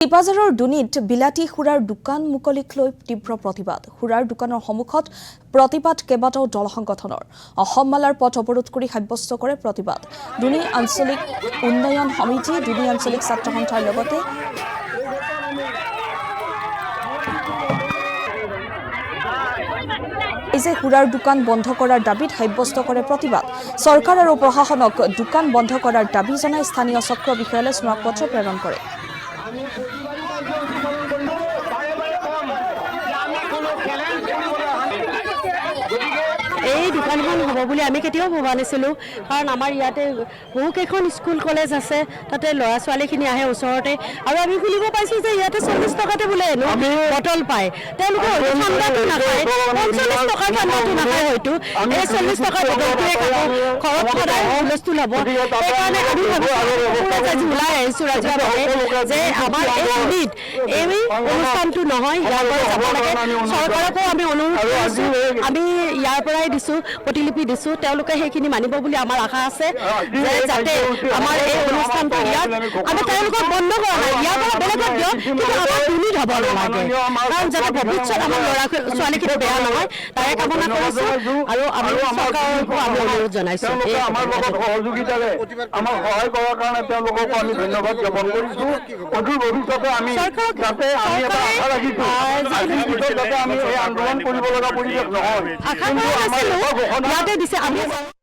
টিপাজাৰৰ দুনিত বিলাতী সুৰাৰ দোকান মুকলিক লৈ তীব্ৰ প্ৰতিবাদ। সুৰাৰ দোকানৰ সন্মুখত প্ৰতিবাদ কেইবাটাও দল সংগঠনৰ। অসম মালাৰ পথ অৱৰোধ কৰি সাব্যস্ত কৰে প্ৰতিবাদ। দুনি আঞ্চলিক উন্নয়ন সমিতি, দুনি আঞ্চলিক ছাত্ৰ সন্থাৰ লগতে এই যে সুৰাৰ দোকান বন্ধ কৰাৰ দাবীত সাব্যস্ত কৰে প্ৰতিবাদ। চৰকাৰ আৰু প্ৰশাসনক দোকান বন্ধ কৰাৰ দাবী জনাই স্থানীয় চক্ৰ বিষয়ালৈ স্মাৰক পত্ৰ প্ৰেৰণ কৰে। এই দোকানখন হ'ব বুলি আমি কেতিয়াও ভবা নাছিলোঁ, কাৰণ আমাৰ ইয়াতে বহুকেইখন স্কুল কলেজ আছে, তাতে ল'ৰা ছোৱালীখিনি আহে ওচৰতে, আৰু আমি শুনিব পাইছোঁ যে ইয়াতে 40 টকাতে বোলে বটল পায়। তেওঁলোকে ঠাণ্ডাটো নাখায়, 45 টকাৰ ঠাণ্ডাটো নাখায়, হয়তো এই 40 টকাৰ বটলটোৱে খাব, ঘৰত সদায় হুলস্থুল হ'ব। সেইকাৰণে আমি ভাবিছোঁ ওলাই আহিছোঁ ৰাজহুৱাভাৱে যে আমাৰ এই দুনিত এই অনুষ্ঠানটো নহয়, ইয়াৰ পৰা যাব লাগে। চৰকাৰকো আমি অনুৰোধ কৰিছোঁ, আমি ইয়াৰ পৰাই দিছোঁ, প্ৰতিলিপি দিছোঁ, তেওঁলোকে সেইখিনি মানিব বুলি আমাৰ আশা আছে যে যাতে আমাৰ এই অনুষ্ঠানটো ইয়াত আমি তেওঁলোকক বন্ধ কৰা নাই, ইয়াৰ পৰা বেলেগত দিয়ক, কিন্তু আমাৰ দুৰ্নীতি হ'ব নালাগে, কাৰণ যাতে ভৱিষ্যত আমাৰ ল'ৰা ছোৱালীখিনি বেয়া নহয় তাৰে কামনা কৰিছোঁ। আৰু আমি চৰকাৰকো আমি অনুৰোধ জনাইছোঁ আমাৰ লগত সহযোগিতাৰে আমাক সহায় কৰাৰ কাৰণে তেওঁলোককো আমি ধন্যবাদ জ্ঞাপন কৰিছোঁ। অদূৰ ভৱিষ্যতে আমি যাতে আমি এটা আশা ৰাখিছোঁ যাতে আমি এই আন্দোলন কৰিব লগা পৰিৱেশ নহয়। আশা কৰা নাছিলোঁ, ইয়াতে দিছে আমি